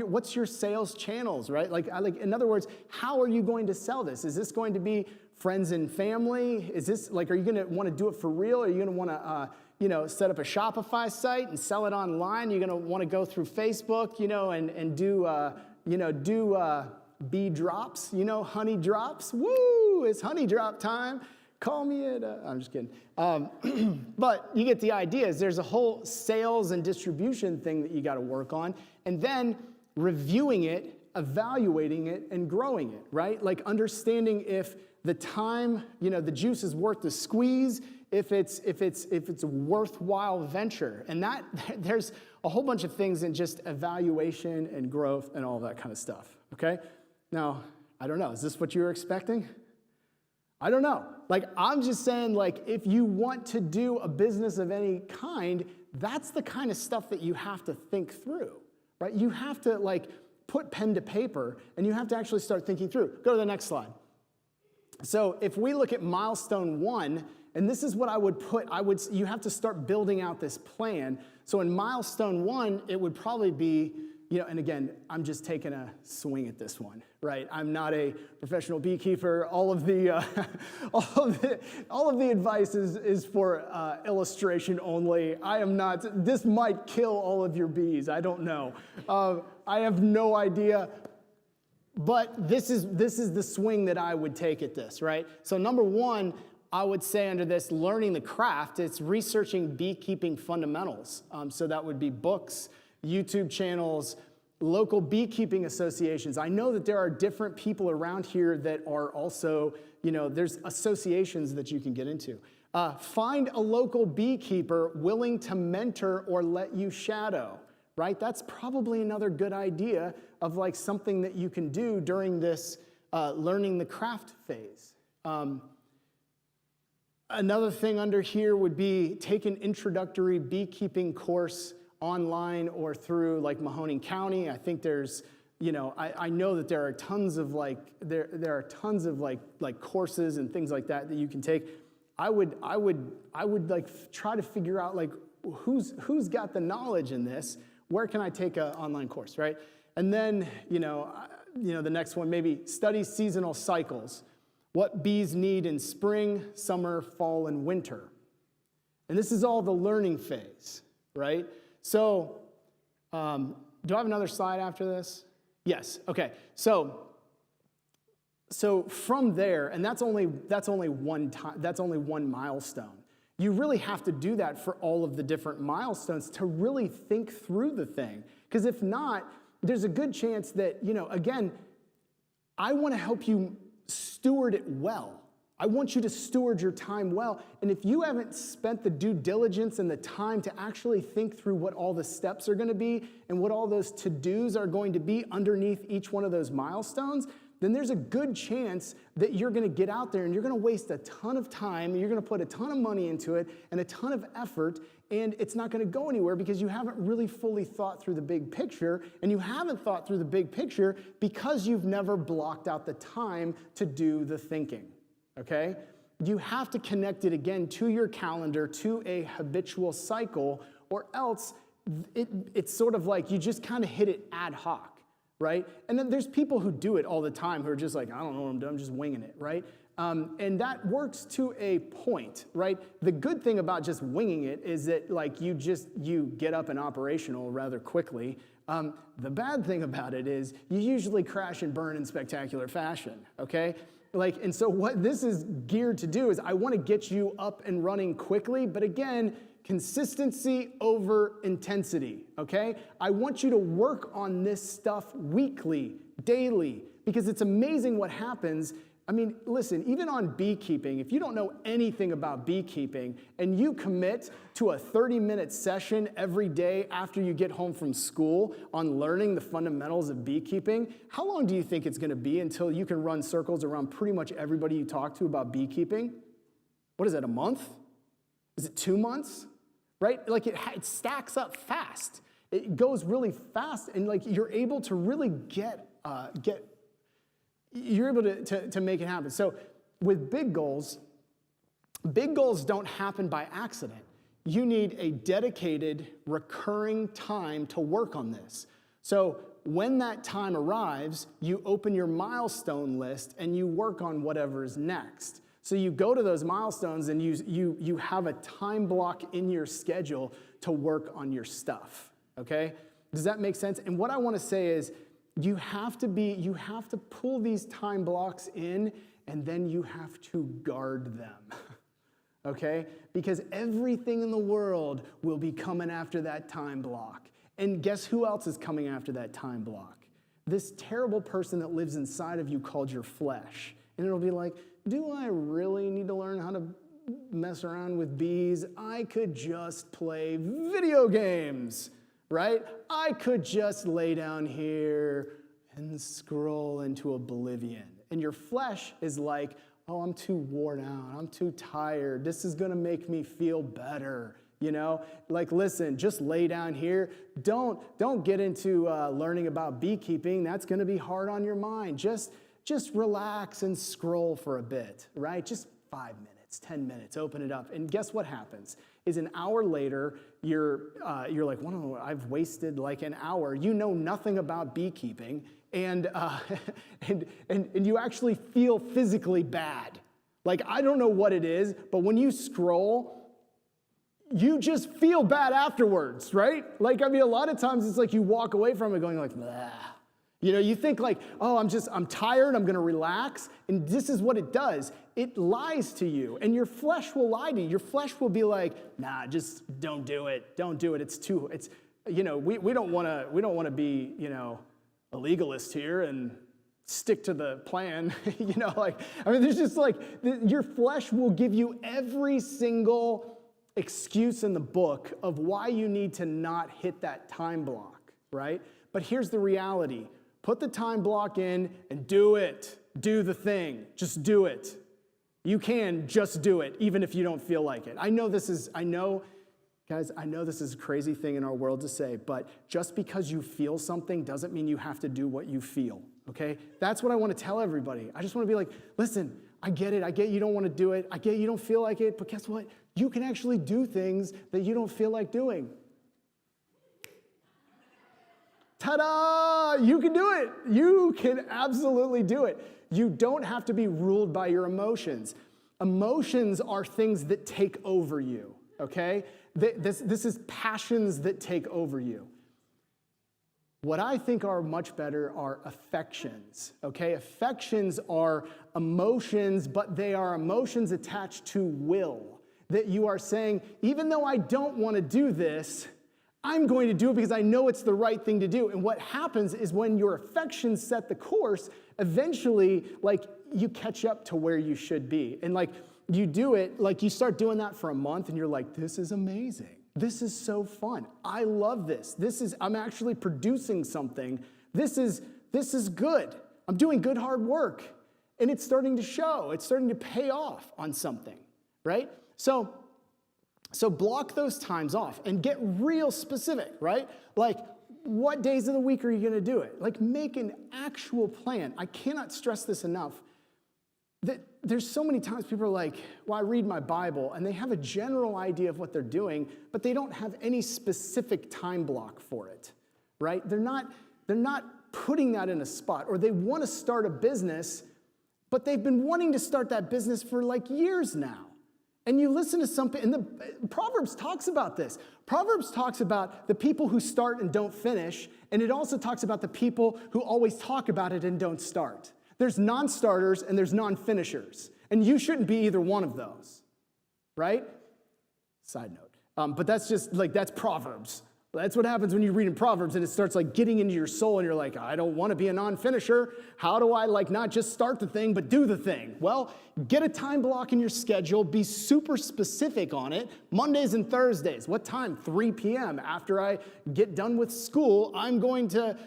Speaker 1: what's your sales channels, right? Like, in other words, how are you going to sell this? Is this going to be friends and family? Is this, like, are you gonna wanna do it for real? Are you gonna wanna, you know, set up a Shopify site and sell it online? You're gonna wanna go through Facebook, you know, and do bee drops, you know, honey drops. Woo, it's honey drop time. Call me at, I'm just kidding. But you get the idea. Is there's a whole sales and distribution thing that you got to work on, and then reviewing it, evaluating it, and growing it, right? Like understanding if the time, you know, the juice is worth the squeeze, if it's a worthwhile venture. And that there's a whole bunch of things in just evaluation and growth and all that kind of stuff, okay? Now, I don't know, is this what you were expecting? I don't know. Like, I'm just saying, like, if you want to do a business of any kind, that's the kind of stuff that you have to think through, right? You have to, like, put pen to paper, and you have to actually start thinking through. Go to the next slide. So if we look at milestone 1, and this is what I would put, you have to start building out this plan. So in milestone 1, it would probably be, you know, and again, I'm just taking a swing at this one, right? I'm not a professional beekeeper. All of the advice is for illustration only. I am not. This might kill all of your bees. I don't know. I have no idea. But this is the swing that I would take at this, right? So number 1, I would say under this learning the craft, it's researching beekeeping fundamentals. So that would be books, YouTube channels, local beekeeping associations. I know that there are different people around here that are also, you know, there's associations that you can get into. Find a local beekeeper willing to mentor or let you shadow, right? That's probably another good idea of like something that you can do during this learning the craft phase. Another thing under here would be take an introductory beekeeping course online or through like Mahoning County. I think there's, you know, I know that there are tons of like, there are tons of like courses and things like that you can take. I would like try to figure out like who's got the knowledge in this. Where can I take an online course, right? And then, you know, the next one, maybe study seasonal cycles. What bees need in spring, summer, fall, and winter. And this is all the learning phase, right? So, do I have another slide after this? Yes, okay. So from there, and that's only one milestone. You really have to do that for all of the different milestones to really think through the thing. Because if not, there's a good chance that, again, I want to help you steward it well. I want you to steward your time well. And if you haven't spent the due diligence and the time to actually think through what all the steps are going to be and what all those to-dos are going to be underneath each one of those milestones, then there's a good chance that you're going to get out there and you're going to waste a ton of time, and you're going to put a ton of money into it and a ton of effort, and it's not going to go anywhere because you haven't really fully thought through the big picture, and you haven't thought through the big picture because you've never blocked out the time to do the thinking, okay? You have to connect it again to your calendar, to a habitual cycle, or else it's sort of like you just kind of hit it ad hoc. Right? And then there's people who do it all the time who are just like, I don't know what I'm doing, I'm just winging it, right? And that works to a point, right? The good thing about just winging it is that like you get up and operational rather quickly. The bad thing about it is you usually crash and burn in spectacular fashion, okay? And so what this is geared to do is I want to get you up and running quickly, but again, consistency over intensity, okay? I want you to work on this stuff weekly, daily, because it's amazing what happens. I mean, listen, even on beekeeping, if you don't know anything about beekeeping and you commit to a 30-minute session every day after you get home from school on learning the fundamentals of beekeeping, how long do you think it's going to be until you can run circles around pretty much everybody you talk to about beekeeping? What is that, a month? Is it 2 months? Right? It stacks up fast. It goes really fast, and you're able to really you're able to make it happen. So with big goals don't happen by accident. You need a dedicated, recurring time to work on this. So when that time arrives, you open your milestone list and you work on whatever is next. So you go to those milestones and you have a time block in your schedule to work on your stuff, okay? Does that make sense? And what I want to say is you have to pull these time blocks in, and then you have to guard them, okay? Because everything in the world will be coming after that time block. And guess who else is coming after that time block? This terrible person that lives inside of you called your flesh. And it'll be like, do I really need to learn how to mess around with bees? I could just play video games, right? I could just lay down here and scroll into oblivion. And your flesh is like, oh, I'm too worn out. I'm too tired. This is going to make me feel better. Listen, just lay down here. Don't get into learning about beekeeping. That's going to be hard on your mind. Just relax and scroll for a bit, right? Just 5 minutes, 10 minutes, open it up. And guess what happens? Is an hour later, you're like, well, I've wasted like an hour. You know nothing about beekeeping, and you actually feel physically bad. I don't know what it is, but when you scroll, you just feel bad afterwards, right? A lot of times it's like you walk away from it going like, blah. You think oh, I'm tired, I'm gonna relax, and this is what it does. It lies to you, and your flesh will lie to you. Your flesh will be like, nah, just don't do it. Don't do it. We don't wanna be, a legalist here and stick to the plan. There's just your flesh will give you every single excuse in the book of why you need to not hit that time block, right? But here's the reality. Put the time block in and do it. Do the thing. Just do it. You can just do it, even if you don't feel like it. I know this is a crazy thing in our world to say, but just because you feel something doesn't mean you have to do what you feel, okay? That's what I want to tell everybody. I just want to be like, listen, I get it. I get you don't want to do it. I get you don't feel like it, but guess what? You can actually do things that you don't feel like doing. Ta-da! You can do it. You can absolutely do it. You don't have to be ruled by your emotions. Emotions are things that take over you, okay? This is passions that take over you. What I think are much better are affections, okay? Affections are emotions, but they are emotions attached to will. That you are saying, even though I don't want to do this, I'm going to do it because I know it's the right thing to do. And what happens is when your affections set the course, eventually, like, you catch up to where you should be. And like, you do it, like you start doing that for a month and you're like, this is amazing. This is so fun. I love this. I'm actually producing something. This is good. I'm doing good hard work. And it's starting to show. It's starting to pay off on something, right? So block those times off and get real specific, right? Like, what days of the week are you going to do it? Like, make an actual plan. I cannot stress this enough. That there's so many times people are like, well, I read my Bible, and they have a general idea of what they're doing, but they don't have any specific time block for it, right? They're not putting that in a spot, or they want to start a business, but they've been wanting to start that business for like years now. And you listen to something, and Proverbs talks about this. Proverbs talks about the people who start and don't finish, and it also talks about the people who always talk about it and don't start. There's non-starters and there's non-finishers. And you shouldn't be either one of those, right? Side note. But that's just like, that's Proverbs. That's what happens when you read in Proverbs and it starts like getting into your soul and you're like, I don't want to be a non-finisher. How do I like not just start the thing, but do the thing? Well, get a time block in your schedule. Be super specific on it. Mondays and Thursdays. What time? 3 p.m. After I get done with school, I'm going to,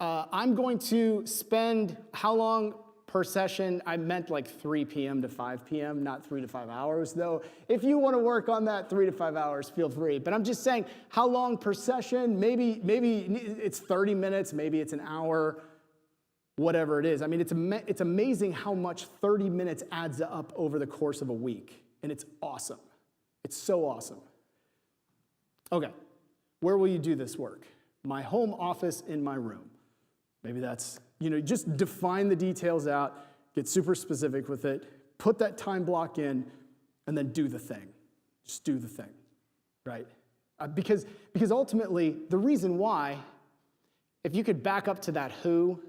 Speaker 1: I'm going to spend how long per session? I meant like 3 p.m. to 5 p.m., not 3 to 5 hours, though. If you want to work on that 3 to 5 hours, feel free. But I'm just saying, how long per session? Maybe it's 30 minutes, maybe it's an hour, whatever it is. I mean, it's amazing how much 30 minutes adds up over the course of a week, and it's awesome. It's so awesome. Okay, where will you do this work? My home office in my room. Maybe that's, just define the details out, get super specific with it, put that time block in, and then do the thing. Just do the thing, right? Because ultimately, the reason why, if you could back up to that who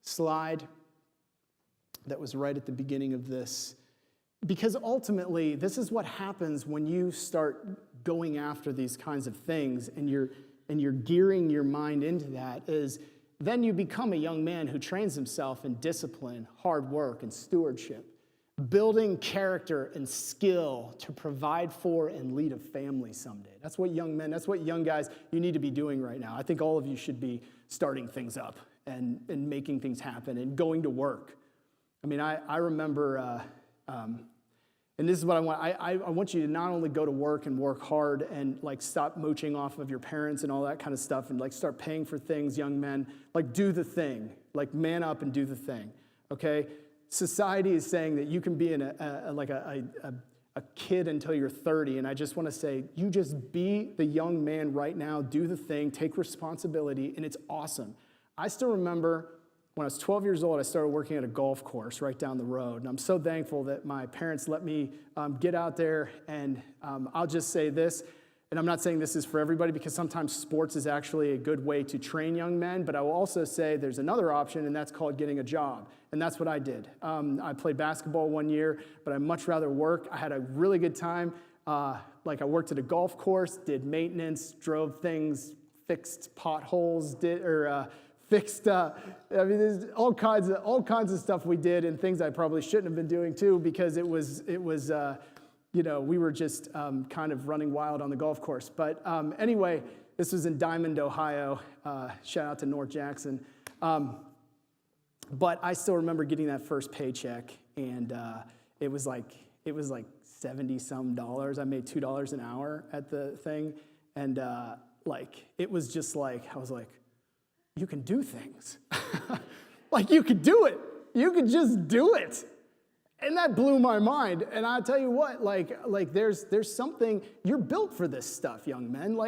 Speaker 1: slide that was right at the beginning of this, because ultimately, this is what happens when you start going after these kinds of things and you're gearing your mind into that, is then you become a young man who trains himself in discipline, hard work, and stewardship, building character and skill to provide for and lead a family someday. That's what young men, that's what young guys, you need to be doing right now. I think all of you should be starting things up and making things happen and going to work. I mean, I remember, and this is what I want. I want you to not only go to work and work hard and like stop mooching off of your parents and all that kind of stuff and like start paying for things, young men. Like do the thing. Like man up and do the thing. Okay? Society is saying that you can be a kid until you're 30, and I just want to say, you just be the young man right now. Do the thing. Take responsibility, and it's awesome. I still remember. When I was 12 years old, I started working at a golf course right down the road. And I'm so thankful that my parents let me get out there. And I'll just say this, and I'm not saying this is for everybody because sometimes sports is actually a good way to train young men. But I will also say there's another option, and that's called getting a job. And that's what I did. I played basketball 1 year, but I'd much rather work. I had a really good time. I worked at a golf course, did maintenance, drove things, fixed potholes, there's all kinds of stuff we did and things I probably shouldn't have been doing too because it was we were just kind of running wild on the golf course. But anyway, this was in Diamond, Ohio. Shout out to North Jackson. But I still remember getting that first paycheck, and it was like $70-some. I made $2 an hour at the thing, and it was just like I was like, you can do things. Like you could do it. You could just do it. And that blew my mind. And I tell you what, there's something, you're built for this stuff, young men.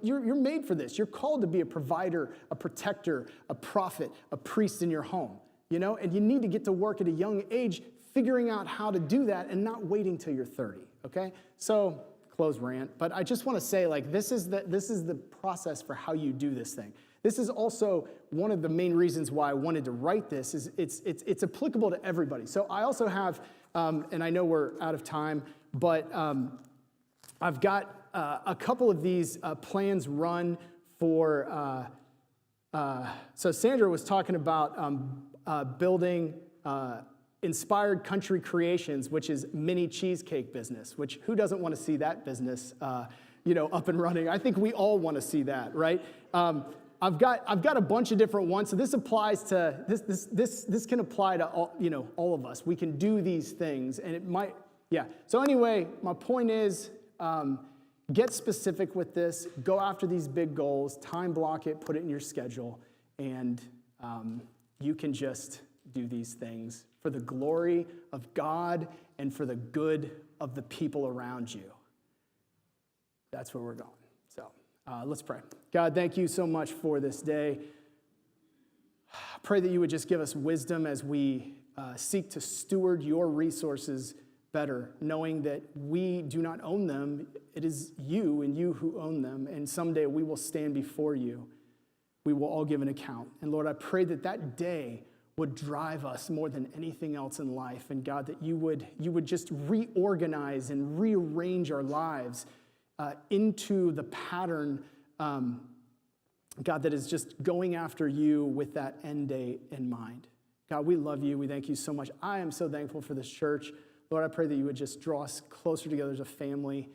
Speaker 1: You're made for this. You're called to be a provider, a protector, a prophet, a priest in your home, and you need to get to work at a young age figuring out how to do that and not waiting till you're 30, okay? So, close rant, but I just want to say, like, this is the process for how you do this thing. This is also one of the main reasons why I wanted to write this, is it's applicable to everybody. So I also have, and I know we're out of time, but I've got a couple of these plans run for, so Sandra was talking about building Inspired Country Creations, which is mini cheesecake business, which who doesn't want to see that business, up and running? I think we all want to see that, right? I've got a bunch of different ones. So this applies to, this can apply to all of us. We can do these things, and it might, yeah. So anyway, my point is, get specific with this, go after these big goals, time block it, put it in your schedule, and you can just do these things for the glory of God and for the good of the people around you. That's where we're going. So let's pray. God, thank you so much for this day. I pray that you would just give us wisdom as we seek to steward your resources better, knowing that we do not own them. It is you and you who own them, and someday we will stand before you. We will all give an account. And Lord, I pray that that day would drive us more than anything else in life. And God, that you would just reorganize and rearrange our lives into the pattern, God, that is just going after you with that end day in mind. God, we love you. We thank you so much. I am so thankful for this church. Lord, I pray that you would just draw us closer together as a family.